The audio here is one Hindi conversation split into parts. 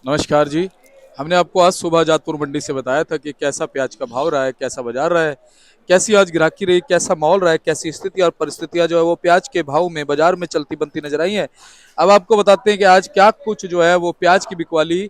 नमस्कार जी। हमने आपको आज सुबह जातपुर मंडी से बताया था कि कैसा प्याज का भाव रहा है, कैसा बाजार रहा है, कैसी आज ग्राहकी रही, कैसा माहौल रहा है, कैसी स्थिति और परिस्थितियां जो है वो प्याज के भाव में बाजार में चलती बनती नजर आई हैं। अब आपको बताते हैं कि आज क्या कुछ जो है वो प्याज की बिकवाली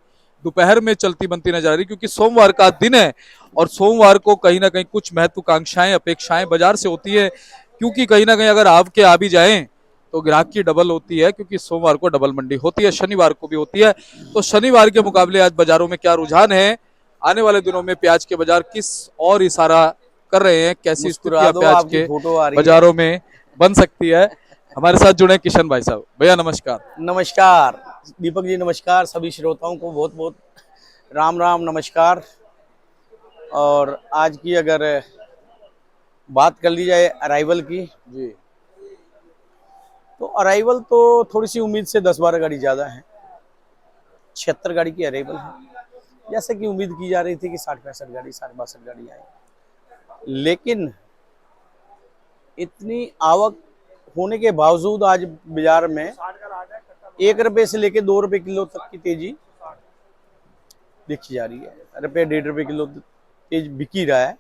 दोपहर में चलती बनती नजर आ रही, क्योंकि सोमवार का दिन है और सोमवार को कहीं ना कहीं कुछ महत्वाकांक्षाएं अपेक्षाएं बाजार से होती है, क्योंकि कहीं ना कहीं अगर आपके आ भी जाएं तो ग्राहकी डबल होती है, क्योंकि सोमवार को डबल मंडी होती है, शनिवार को भी होती है। तो शनिवार के मुकाबले आज बाजारों में क्या रुझान है, आने वाले दिनों में प्याज के बाजार किस और इशारा कर रहे हैं, कैसी मुस्कुरा स्थितियां दो, प्याज आपकी के फोटो आ रही है। बाजारों में बन सकती है। हमारे साथ जुड़े किशन भाई साहब। भैया नमस्कार। नमस्कार दीपक जी, नमस्कार सभी श्रोताओं को बहुत बहुत राम राम नमस्कार। और आज की अगर बात कर ली जाए अराइवल की, जी। तो अराइवल तो थोड़ी सी उम्मीद से 10-12 गाड़ी ज़्यादा है। 76 गाड़ी की अराइवल है, जैसे कि उम्मीद की जा रही थी कि 60-65 गाड़ी 62 गाड़ी आए। लेकिन इतनी आवक होने के बावजूद आज बाजार में 1 रुपए से लेके 2 रुपए किलो तक की तेजी देखी जा रही है। रुपये 1.5 रुपए किलो तेज बिक ही रहा है।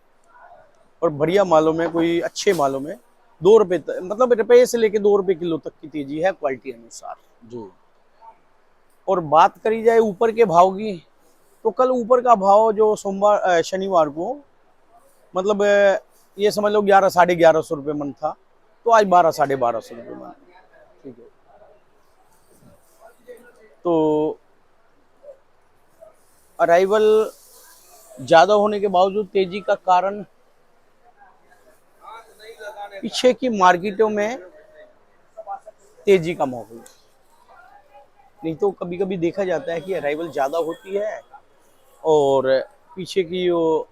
और बढ़िया मालों में, कोई अच्छे मालों में 2 रुपए मतलब रुपये से लेके 2 रुपए किलो तक की तेजी है क्वालिटी अनुसार। जी। और बात करी जाए ऊपर के भाव की, तो कल ऊपर का भाव जो शनिवार को, मतलब ये समझ लो 1100-1150 रुपये मन था, तो आज 1200-1250 रुपये मन। ठीक है। तो अराइवल ज्यादा होने के बावजूद तेजी का कारण पीछे की मार्केटों में तेजी का माहौल। नहीं तो कभी कभी देखा जाता है कि अराइवल ज्यादा होती है और पीछे की जो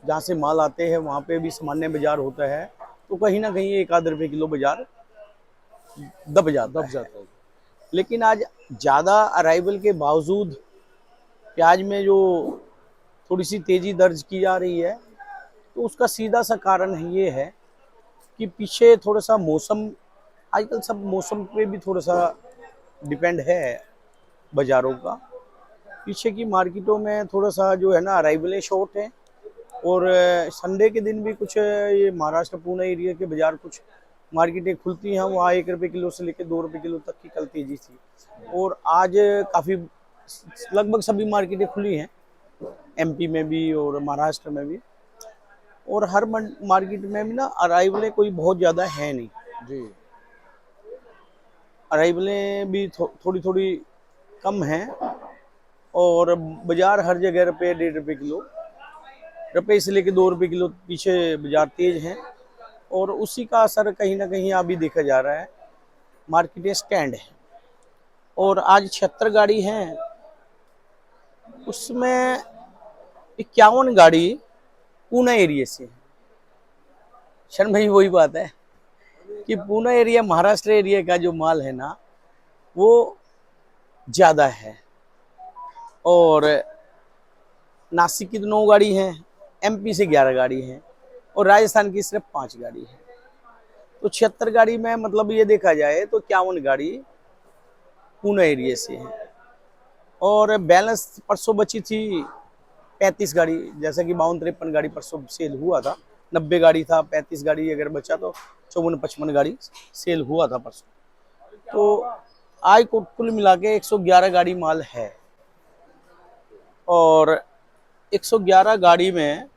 जहाँ से माल आते हैं वहाँ पे भी सामान्य बाजार होता है, तो कहीं ना कहीं 1-आध रुपए किलो बाजार दब जाता दब है। जाता है। लेकिन आज ज़्यादा अराइवल के बावजूद प्याज में जो थोड़ी सी तेजी दर्ज की जा रही है, तो उसका सीधा सा कारण ये है कि पीछे थोड़ा सा मौसम, आजकल सब मौसम पे भी थोड़ा सा डिपेंड है बाजारों का। पीछे की मार्केटों में थोड़ा सा जो है ना अराइवलें शॉर्ट हैं। और संडे के दिन भी कुछ ये महाराष्ट्र पुणे एरिया के बाजार, कुछ मार्केटें खुलती हैं वहाँ 1 रुपए किलो से लेकर 2 रुपए किलो तक की कल तेजी थी। और आज काफ़ी लगभग सभी मार्केटें खुली हैं, एमपी में भी और महाराष्ट्र में भी। और हर मार्केट में भी ना अराइवलें कोई बहुत ज़्यादा है नहीं। जी। अराइवलें भी थोड़ी थोड़ी कम हैं। और बाजार हर जगह रुपये 1.5 रुपए किलो, रुपये से लेके 2 रुपए किलो पीछे बाजार तेज हैं। और उसी का असर कहीं ना कहीं अभी देखा जा रहा है, मार्केटें स्टैंड है। और आज 76 गाड़ी हैं, उसमें 51 गाड़ी पूना एरिया से है। शरण भाई, वही बात है कि पूना एरिया महाराष्ट्र एरिया का जो माल है ना, वो ज़्यादा है। और नासिक की तो 9 गाड़ी हैं, एमपी से 11 गाड़ी हैं और राजस्थान की सिर्फ 5 गाड़ी है। तो 76 गाड़ी में मतलब ये देखा जाए तो 51 गाड़ी पूना एरिया से है। और बैलेंस परसों बची थी 35 गाड़ी, जैसा कि 52-53 गाड़ी परसों सेल हुआ था। 90 गाड़ी था, 35 गाड़ी अगर बचा तो 54-55 गाड़ी सेल हुआ था परसों। तो आज को कुल मिला के 111 गाड़ी माल है। और 111 गाड़ी में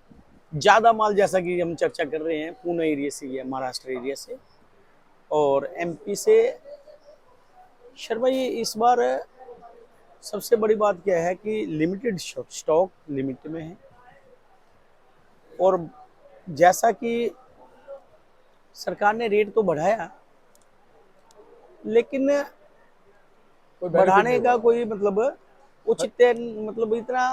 ज़्यादा माल, जैसा कि हम चर्चा कर रहे हैं, पुणे एरिया से है, महाराष्ट्र एरिया से और एमपी से। शर्मा, ये इस बार सबसे बड़ी बात क्या है कि लिमिटेड स्टॉक लिमिट में है। और जैसा कि सरकार ने रेट तो बढ़ाया, लेकिन कोई बेनिफिट नहीं बढ़ाने का हुआ। कोई मतलब उचित, मतलब इतना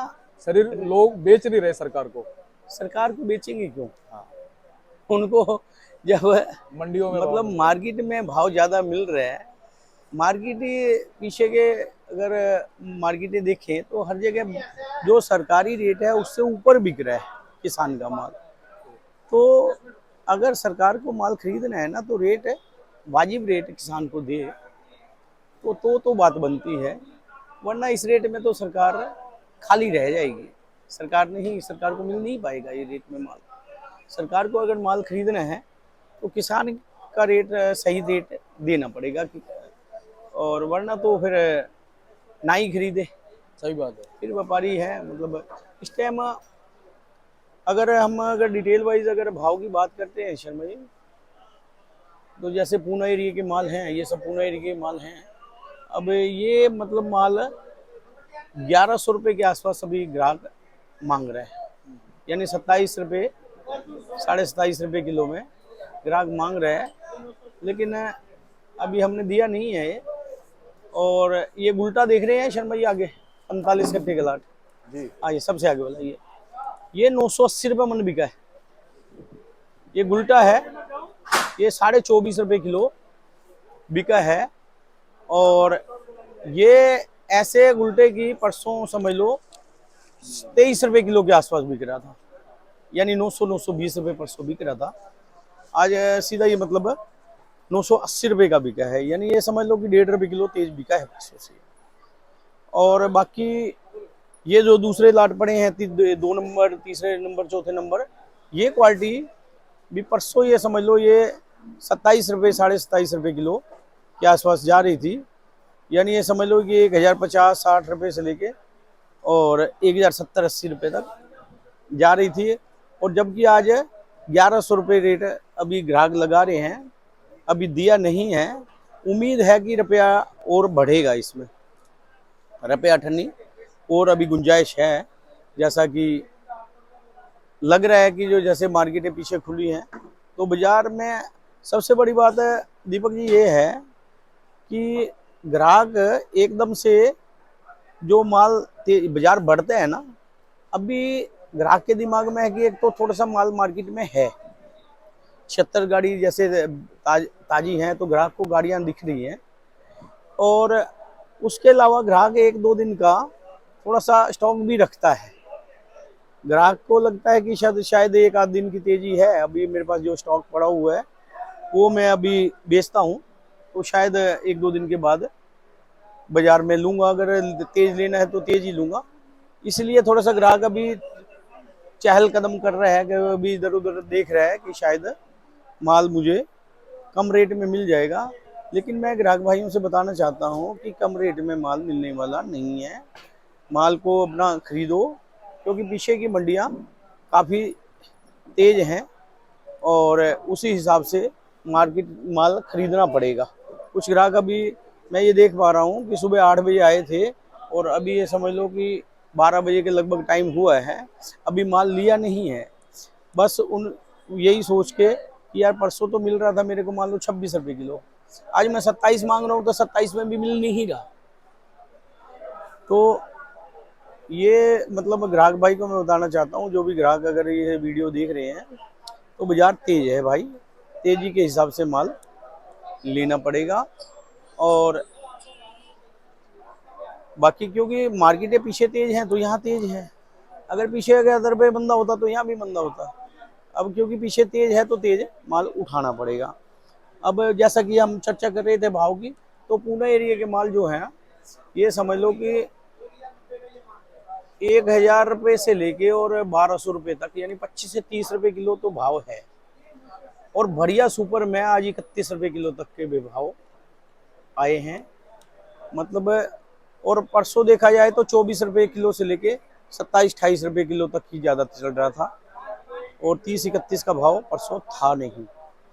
शरीर लोग बेच नहीं रहे सरकार को। सरकार को बेचेंगे क्यों? हाँ। उनको जब मंडियों में भाव मतलब मिल रहा है। मार्केट में भाव ज़्यादा मिल रहा है, मार्केट पीछे के अगर मार्केटें देखें तो हर जगह जो सरकारी रेट है उससे ऊपर बिक रहा है किसान का माल। तो अगर सरकार को माल खरीदना है ना, तो रेट वाजिब रेट किसान को दे, तो बात बनती है। वरना इस रेट में तो सरकार खाली रह जाएगी। सरकार को मिल नहीं पाएगा ये रेट में माल। सरकार को अगर माल खरीदना है तो किसान का रेट सही रेट देना पड़ेगा और वरना तो फिर ना ही खरीदे। सही बात है। फिर व्यापारी है मतलब इस टाइम अगर डिटेल वाइज अगर भाव की बात करते हैं शर्मा जी, तो जैसे पूना एरिया के माल हैं, ये सब पूना एरिया के माल हैं। अब ये मतलब माल 1100 रुपये के आसपास अभी ग्राहक मांग रहे हैं, यानी 27 रुपये, 27.5 रुपये किलो में ग्राहक मांग रहे हैं। लेकिन अभी हमने दिया नहीं है ये। और ये गुलटा देख रहे हैं शर्मा जी आगे 45 कट्टे का लाट जी। ये सबसे आगे वाला ये 980 रुपये मन बिका है। ये गुलटा है, ये 24.5 रुपये किलो बिका है। और ये ऐसे गुलटे की परसों समझ लो 23 रुपये किलो के आसपास बिक रहा था, यानी 920 रुपये परसों बिक रहा था। आज सीधा ये मतलब 980 रुपये का बिका है, यानी ये समझ लो कि 1.5 रुपये किलो तेज बिका है परसों से। और बाकी ये जो दूसरे लाट पड़े हैं 2 नंबर, तीसरे नंबर, चौथे नंबर, ये क्वालिटी भी परसों ये समझ लो ये 27 रुपये, 27.5 रुपये किलो के आसपास जा रही थी। यानी ये समझ लो कि 1050-60 रुपये से लेके और 1070-80 रुपये तक जा रही थी। और जबकि आज 1100 रुपये रेट अभी ग्राहक लगा रहे हैं, अभी दिया नहीं है। उम्मीद है कि रुपया और बढ़ेगा, इसमें रुपया अठन्नी और अभी गुंजाइश है। जैसा कि लग रहा है कि जो जैसे मार्केटें पीछे खुली हैं तो बाज़ार में सबसे बड़ी बात है दीपक जी ये है कि ग्राहक एकदम से जो माल बाजार बढ़ते हैं ना, अभी ग्राहक के दिमाग में है कि एक तो थोड़ा सा माल मार्केट में है, 76 गाड़ी जैसे ताजी हैं तो ग्राहक को गाड़ियां दिख रही हैं। और उसके अलावा ग्राहक 1-2 दिन का थोड़ा सा स्टॉक भी रखता है। ग्राहक को लगता है कि शायद 1-आध दिन की तेजी है, अभी मेरे पास जो स्टॉक पड़ा हुआ है वो मैं अभी बेचता हूँ तो शायद 1-2 दिन के बाद बाजार में लूँगा। अगर तेज लेना है तो तेज ही लूँगा। इसलिए थोड़ा सा ग्राहक अभी चहल कदम कर रहा है कि अभी इधर उधर देख रहा है कि शायद माल मुझे कम रेट में मिल जाएगा। लेकिन मैं ग्राहक भाइयों से बताना चाहता हूँ कि कम रेट में माल मिलने वाला नहीं है। माल को अपना खरीदो, क्योंकि पीछे की मंडियाँ काफ़ी तेज हैं और उसी हिसाब से माल खरीदना पड़ेगा। कुछ ग्राहक अभी मैं ये देख पा रहा हूँ कि सुबह 8 बजे आए थे और अभी ये समझ लो कि 12 बजे के लगभग टाइम हुआ है, अभी माल लिया नहीं है। बस यही सोच के कि यार परसों तो मिल रहा था मेरे को मान लो 26 रुपये किलो, आज मैं 27 मांग रहा हूँ तो 27 में भी मिल नहीं रहा। तो ये मतलब ग्राहक भाई को मैं बताना चाहता हूँ, जो भी ग्राहक अगर ये वीडियो देख रहे हैं तो बाजार तेज है भाई, तेजी के हिसाब से माल लेना पड़ेगा। और बाकी क्योंकि मार्केटें पीछे तेज हैं तो यहाँ तेज है, अगर पीछे अगर 10 रुपये मंदा होता तो यहाँ भी मंदा होता। अब क्योंकि पीछे तेज है तो तेज माल उठाना पड़ेगा। अब जैसा कि हम चर्चा कर रहे थे भाव की, तो पूना एरिया के माल जो है ये समझ लो कि 1000 रुपये से लेके और 1200 रुपये तक, यानी 25 से 30 रुपये किलो तो भाव है। और बढ़िया सुपर में आज 31 रुपये किलो तक के भाव आए हैं मतलब। और परसों देखा जाए तो 24 रुपये किलो से लेके 27-28 रुपये किलो तक ही ज़्यादा चल रहा था और 30-31 का भाव परसों था नहीं।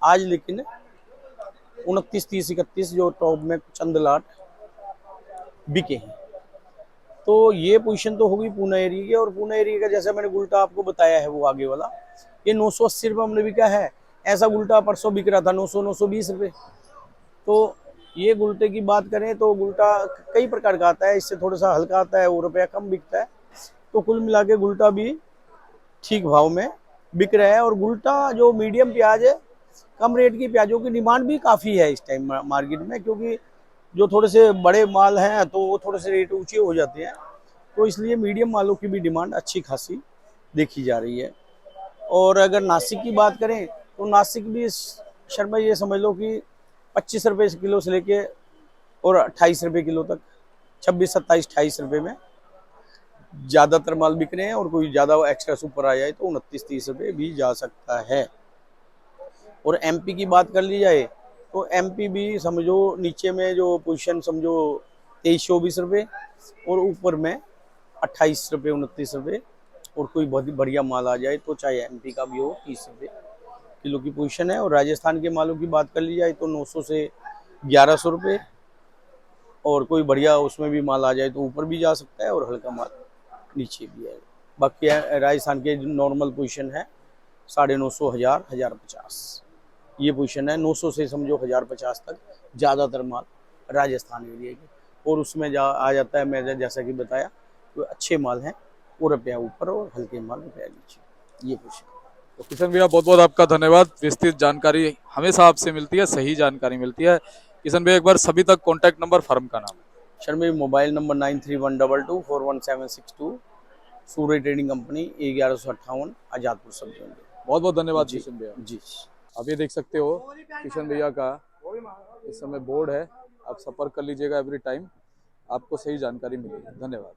आज लेकिन 29-30-31 जो टॉप में चंद लाट बिके हैं। तो ये पोजीशन तो होगी पूना एरिया की। और पूना एरिया का जैसा मैंने गुलटा आपको बताया है वो आगे वाला, ये 980 रुपये हमने बिका है। ऐसा गुलटा परसों बिक रहा था 900-920 रुपये। तो ये गुलटे की बात करें तो गुलटा कई प्रकार का आता है, इससे थोड़ा सा हल्का आता है वो रुपया कम बिकता है। तो कुल मिला के गुलटा भी ठीक भाव में बिक रहा है। और गुलटा जो मीडियम प्याज है, कम रेट की प्याजों की डिमांड भी काफ़ी है इस टाइम मार्केट में, क्योंकि जो थोड़े से बड़े माल हैं तो वो थोड़े से रेट ऊंचे हो जाते हैं, तो इसलिए मीडियम मालों की भी डिमांड अच्छी खासी देखी जा रही है। और अगर नासिक की बात करें तो नासिक भी शर्मा ये समझ लो कि 25 रुपये किलो से लेके और 28 रुपये किलो तक 26, 27, 28 रुपए में ज्यादातर माल बिक रहे हैं, और कोई ज्यादा एक्स्ट्रा सुपर आ जाए तो 29, 30 रुपए भी जा सकता है। और एमपी की बात कर ली जाए तो एमपी भी समझो नीचे में जो पोजीशन समझो 23-24 रुपए, और ऊपर में 28 रुपए, 29 रुपए। और कोई बहुत ही बढ़िया माल आ जाए तो चाहे एमपी का भी हो 30 रुपए किलो की पोजीशन है। और राजस्थान के मालों की बात कर ली जाए तो 900 से 1100 रुपए, और कोई बढ़िया उसमें भी माल आ जाए तो ऊपर भी जा सकता है, और हल्का माल नीचे भी है। बाकी राजस्थान के नॉर्मल पोजीशन है 950, 1000, 1050, ये पोजीशन है। 900 से समझो 1050 तक ज़्यादातर माल राजस्थान एरिया के। और उसमें आ जाता है, मैंने जैसा कि बताया, तो अच्छे माल हैं वो रुपया ऊपर, और हल्के माल रुपया नीचे, ये पोजीशन। तो किशन भैया बहुत बहुत आपका धन्यवाद। विस्तृत जानकारी हमेशा आपसे मिलती है, सही जानकारी मिलती है। किशन भैया एक बार सभी तक कॉन्टैक्ट नंबर, फर्म का नाम। सर मेरी मोबाइल नंबर 9312241762, सूर्य ट्रेडिंग कंपनी, A1158, आजादपुर सब जोन। बहुत बहुत धन्यवाद जी किशन भैया। जी। आप ये देख सकते हो किशन भैया का इस समय बोर्ड है, आप संपर्क कर लीजिएगा एवरी टाइम, आपको सही जानकारी मिलेगी। धन्यवाद।